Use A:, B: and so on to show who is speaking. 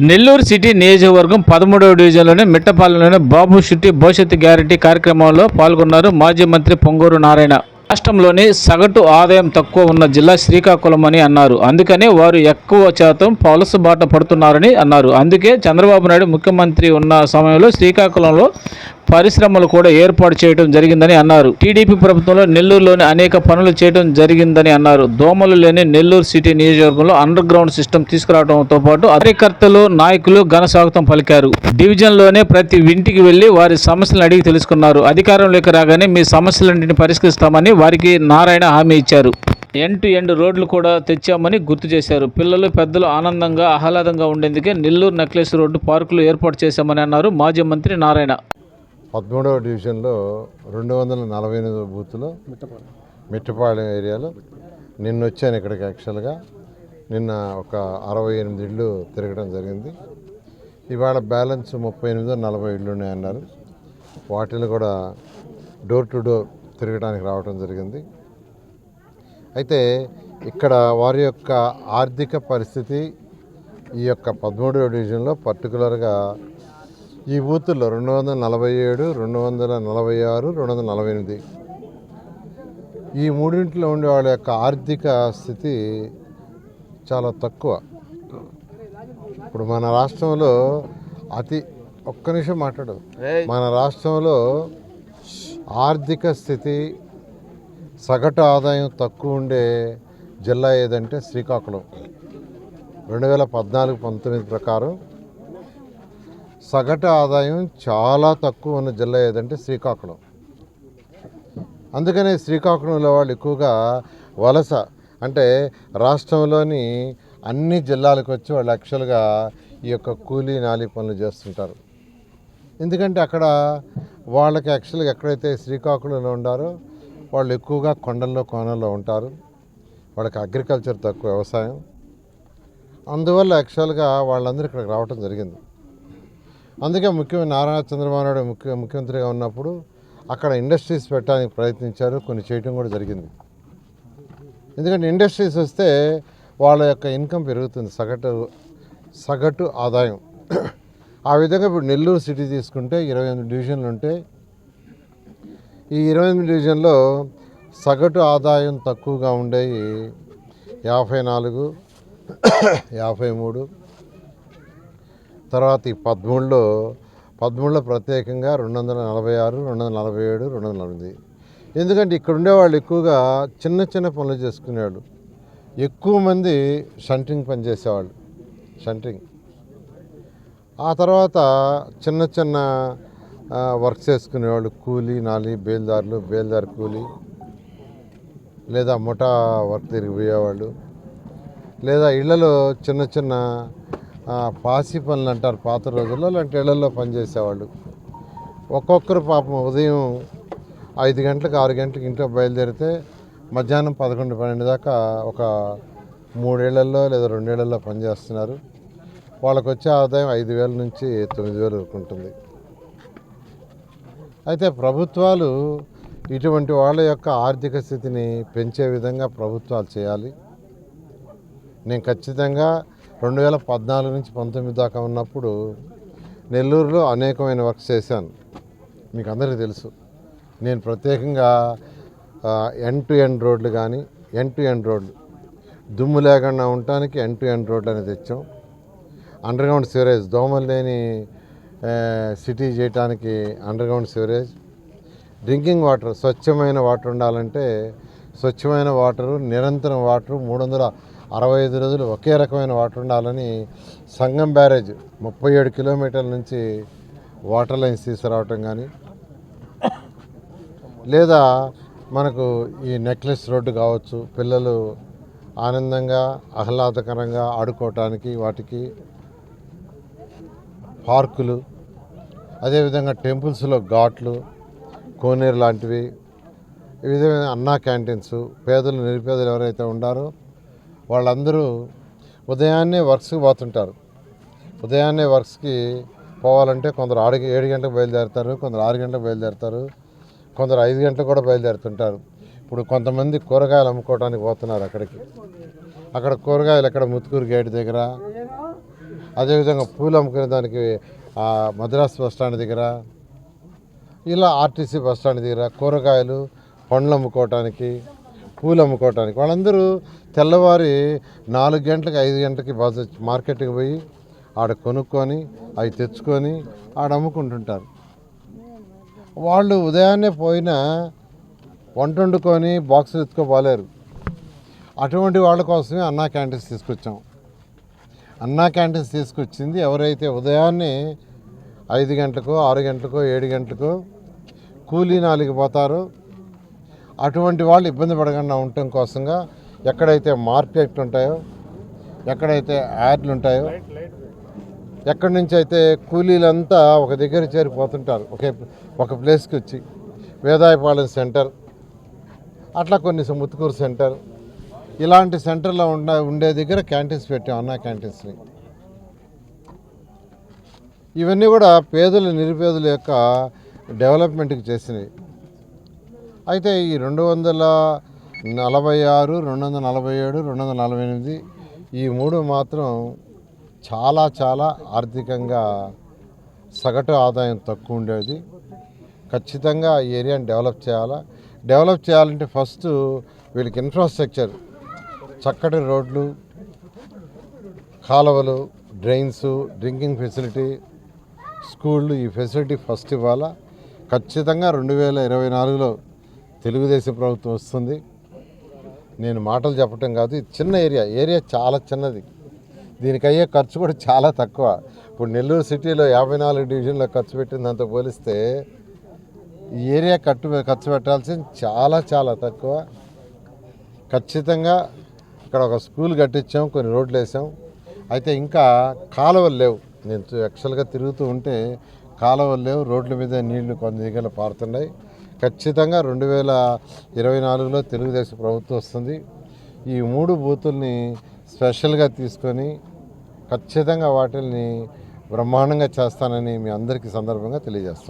A: Nellore city నియోజకవర్గం 13వ డివిజన్లోని మిట్టపాలెంలోని బాబు city భవిష్యత్తు గ్యారంటీ కార్యక్రమంలో పాల్గొన్నారు మాజీ మంత్రి పొంగూరు నారాయణ. రాష్ట్రంలోని సగటు ఆదాయం తక్కువ ఉన్న జిల్లా శ్రీకాకుళం అని అన్నారు. అందుకనే వారు ఎక్కువ శాతం వలస బాట పడుతున్నారని అన్నారు. అందుకే చంద్రబాబు నాయుడు ముఖ్యమంత్రి ఉన్న సమయంలో శ్రీకాకుళంలో పరిశ్రమలు కూడా ఏర్పాటు చేయడం జరిగిందని అన్నారు. టీడీపీ ప్రభుత్వంలో నెల్లూరులోని అనేక పనులు చేయడం జరిగిందని అన్నారు. దోమలు లేని నెల్లూరు సిటీ నియోజకవర్గంలో అండర్ గ్రౌండ్ సిస్టమ్ తీసుకురావడంతో పాటు కార్యకర్తలు నాయకులు ఘన స్వాగతం పలికారు. డివిజన్లోనే ప్రతి ఇంటికి వెళ్లి వారి సమస్యలను అడిగి తెలుసుకున్నారు. అధికారంలోకి రాగానే మీ సమస్యలన్నింటినీ పరిష్కరిస్తామని వారికి నారాయణ హామీ ఇచ్చారు. ఎండ్ టు ఎండ్ రోడ్లు కూడా తెచ్చామని గుర్తు చేశారు. పిల్లలు పెద్దలు ఆనందంగా ఆహ్లాదంగా ఉండేందుకే నెల్లూరు నెక్లెస్ రోడ్డు పార్కులు ఏర్పాటు చేశామని అన్నారు మాజీ మంత్రి నారాయణ.
B: 13వ డివిజన్లో 248 బూత్లో మిట్టపాలెం ఏరియాలో నిన్న వచ్చాను ఇక్కడికి. యాక్చువల్గా నిన్న ఒక 68 ఇళ్ళు తిరగడం జరిగింది. ఇవాళ బ్యాలెన్స్ 38-40 ఇళ్ళు ఉన్నాయన్నారు. వాటిని కూడా డోర్ టు డోర్ తిరగడానికి రావడం జరిగింది. అయితే ఇక్కడ వారి యొక్క ఆర్థిక పరిస్థితి ఈ యొక్క 13వ డివిజన్లో పర్టికులర్గా ఈ బూతుల్లో 247, 246, 248 ఈ మూడింటిలో ఉండే వాళ్ళ యొక్క ఆర్థిక స్థితి చాలా తక్కువ. ఇప్పుడు మన రాష్ట్రంలో ఒక్క నిమిషం మాట్లాడు. మన రాష్ట్రంలో ఆర్థిక స్థితి సగటు ఆదాయం తక్కువ ఉండే జిల్లా ఏదంటే శ్రీకాకుళం. 2014-19 ప్రకారం సగటు ఆదాయం చాలా తక్కువ ఉన్న జిల్లా ఏదంటే శ్రీకాకుళం. అందుకనే శ్రీకాకుళంలో వాళ్ళు ఎక్కువగా వలస అంటే రాష్ట్రంలోని అన్ని జిల్లాలకు వచ్చి వాళ్ళు యాక్చువల్గా ఈ యొక్క కూలీ నాలి పనులు చేస్తుంటారు. ఎందుకంటే అక్కడ వాళ్ళకి యాక్చువల్గా ఎక్కడైతే శ్రీకాకుళంలో ఉండారో వాళ్ళు ఎక్కువగా కొండల్లో కోనల్లో ఉంటారు. వాళ్ళకి అగ్రికల్చర్ తక్కువ, వ్యవసాయం. అందువల్ల యాక్చువల్గా వాళ్ళందరూ ఇక్కడికి రావటం జరిగింది. అందుకే ముఖ్యమైన నారా చంద్రబాబు నాయుడు ముఖ్యమంత్రిగా ఉన్నప్పుడు అక్కడ ఇండస్ట్రీస్ పెట్టడానికి ప్రయత్నించారు, కొన్ని చేయటం కూడా జరిగింది. ఎందుకంటే ఇండస్ట్రీస్ వస్తే వాళ్ళ యొక్క ఇన్కమ్ పెరుగుతుంది, సగటు ఆదాయం. ఆ విధంగా ఇప్పుడు నెల్లూరు సిటీ తీసుకుంటే 28 డివిజన్లు ఉంటే ఈ 28 డివిజన్లో సగటు ఆదాయం తక్కువగా ఉండేవి 54, 53. తర్వాత ఈ 13లో ప్రత్యేకంగా 246, 247, 248. ఎందుకంటే ఇక్కడ ఉండేవాళ్ళు ఎక్కువగా చిన్న చిన్న పనులు చేసుకునేవాళ్ళు. ఎక్కువ మంది షంటింగ్ పని చేసేవాళ్ళు, షంటింగ్. ఆ తర్వాత చిన్న చిన్న వర్క్ చేసుకునేవాళ్ళు, కూలీ నాలి, బేల్దారు కూలీ, లేదా ముఠా వర్క్ తిరిగిపోయేవాళ్ళు, లేదా ఇళ్లలో చిన్న చిన్న పాసి పనులు అంటారు పాత రోజుల్లో, అలాంటి ఇళ్లలో పనిచేసేవాళ్ళు. ఒక్కొక్కరు పాపం ఉదయం 5 గంటలకు 6 గంటలకు ఇంట్లో బయలుదేరితే మధ్యాహ్నం 11-12 దాకా ఒక 3 ఏళ్లలో లేదా 2 ఏళ్లలో పనిచేస్తున్నారు. వాళ్ళకు వచ్చే ఆదాయం 5,000 నుంచి 9,000 వరకు ఉంటుంది. అయితే ప్రభుత్వాలు ఇటువంటి వాళ్ళ యొక్క ఆర్థిక స్థితిని పెంచే విధంగా ప్రభుత్వాలు చేయాలి. నేను ఖచ్చితంగా 2014 నుంచి 19 దాకా ఉన్నప్పుడు నెల్లూరులో అనేకమైన వర్క్ చేశాను, మీకు అందరికీ తెలుసు. నేను ప్రత్యేకంగా ఎండ్ టు ఎండ్ రోడ్లు కానీ, ఎండ్ టు ఎండ్ రోడ్లు దుమ్ము లేకుండా ఉండటానికి ఎండ్ టు ఎండ్ రోడ్లు అనేది తెచ్చాం. అండర్గ్రౌండ్ సివరేజ్, దోమలు లేని సిటీ చేయడానికి అండర్గ్రౌండ్ సివరేజ్. డ్రింకింగ్ వాటర్, స్వచ్ఛమైన వాటర్ ఉండాలంటే స్వచ్ఛమైన వాటరు, నిరంతరం వాటరు, 365 రోజులు ఒకే రకమైన వాటర్ ఉండాలని సంగం బ్యారేజ్ 37 కిలోమీటర్ల నుంచి వాటర్ లైన్స్ తీసుకురావటం కానీ, లేదా మనకు ఈ నెక్లెస్ రోడ్డు కావచ్చు, పిల్లలు ఆనందంగా ఆహ్లాదకరంగా ఆడుకోవటానికి వాటికి పార్కులు, అదేవిధంగా టెంపుల్స్లో ఘాట్లు, కోనేరు లాంటివి, ఈ విధమైన అన్నా క్యాంటీన్స్. పేదలు నిరుపేదలు ఎవరైతే ఉండారో వాళ్ళందరూ ఉదయాన్నే వర్క్స్కి పోతుంటారు. ఉదయాన్నే వర్క్స్కి పోవాలంటే కొందరు 7 గంటలకు బయలుదేరుతారు, కొందరు 6 గంటలకు బయలుదేరుతారు, కొందరు 5 గంటలకు కూడా బయలుదేరుతుంటారు. ఇప్పుడు కొంతమంది కూరగాయలు అమ్ముకోవడానికి పోతున్నారు అక్కడికి. అక్కడ కూరగాయలు ఎక్కడ ముత్తుకూరు గేట్ దగ్గర, అదేవిధంగా పూలు అమ్ముకునే దానికి మద్రాస్ బస్ స్టాండ్ దగ్గర, ఇలా ఆర్టీసీ బస్ స్టాండ్ దగ్గర కూరగాయలు పండ్లు అమ్ముకోవటానికి, పూలు అమ్ముకోవటానికి వాళ్ళందరూ తెల్లవారి 4 గంటలకు 5 గంటలకి మార్కెట్కి పోయి ఆడ కొనుక్కొని అవి తెచ్చుకొని ఆడ అమ్ముకుంటుంటారు. వాళ్ళు ఉదయాన్నే పోయినా వంట వండుకొని బాక్సులు ఎత్తుకోపోలేరు. అటువంటి వాళ్ళ కోసమే అన్నా క్యాంటీన్స్ తీసుకొచ్చాం. అన్నా క్యాంటీన్స్ తీసుకొచ్చింది ఎవరైతే ఉదయాన్నే 5 గంటలకో 6 గంటలకో 7 గంటలకో కూలీ నాలికి పోతారో అటువంటి వాళ్ళు ఇబ్బంది పడకుండా ఉండటం కోసంగా ఎక్కడైతే మార్కెట్లు ఉంటాయో, ఎక్కడైతే యాడ్లు ఉంటాయో, ఎక్కడి నుంచి అయితే కూలీలంతా ఒక దగ్గర చేరిపోతుంటారు ఒక ప్లేస్కి వచ్చి, వేదాయపాలెం సెంటర్, అట్లా కొన్ని ముత్తుకూరు సెంటర్, ఇలాంటి సెంటర్లో ఉండే దగ్గర క్యాంటీన్స్ పెట్టాం, అన్నా క్యాంటీన్స్ని. ఇవన్నీ కూడా నిరుపేదల యొక్క డెవలప్మెంట్కి చేసినవి. అయితే ఈ 246, 247, 248 ఈ 3 మాత్రం చాలా చాలా ఆర్థికంగా సగటు ఆదాయం తక్కువ ఉండేది. ఖచ్చితంగా ఈ ఏరియాని డెవలప్ చేయాలంటే ఫస్ట్ వీళ్ళకి ఇన్ఫ్రాస్ట్రక్చర్, చక్కటి రోడ్లు, కాలువలు, డ్రైన్స్, డ్రింకింగ్ ఫెసిలిటీ, స్కూళ్ళు, ఈ ఫెసిలిటీ ఫస్ట్ ఇవ్వాలా. ఖచ్చితంగా 2024లో తెలుగుదేశం ప్రభుత్వం వస్తుంది. నేను మాటలు చెప్పటం కాదు, ఇది చిన్న ఏరియా చాలా చిన్నది. దీనికి అయ్యే ఖర్చు కూడా చాలా తక్కువ. ఇప్పుడు నెల్లూరు సిటీలో 54 డివిజన్లో ఖర్చు పెట్టిన దాంతో పోలిస్తే ఈ ఏరియా ఖర్చు పెట్టాల్సింది చాలా చాలా తక్కువ. ఖచ్చితంగా ఇక్కడ ఒక స్కూల్ కట్టించాం, కొన్ని రోడ్లు వేసాం. అయితే ఇంకా కాలువలు లేవు. నేను యాక్చువల్గా తిరుగుతూ ఉంటే కాలువలు లేవు, రోడ్ల మీద నీళ్లు కొన్ని దగ్గర పారుతున్నాయి. ఖచ్చితంగా 2024లో తెలుగుదేశం ప్రభుత్వం వస్తుంది. ఈ 3 బూతుల్ని స్పెషల్గా తీసుకొని ఖచ్చితంగా వాటిని బ్రహ్మాండంగా చేస్తానని మీ అందరికీ సందర్భంగా తెలియజేస్తాను.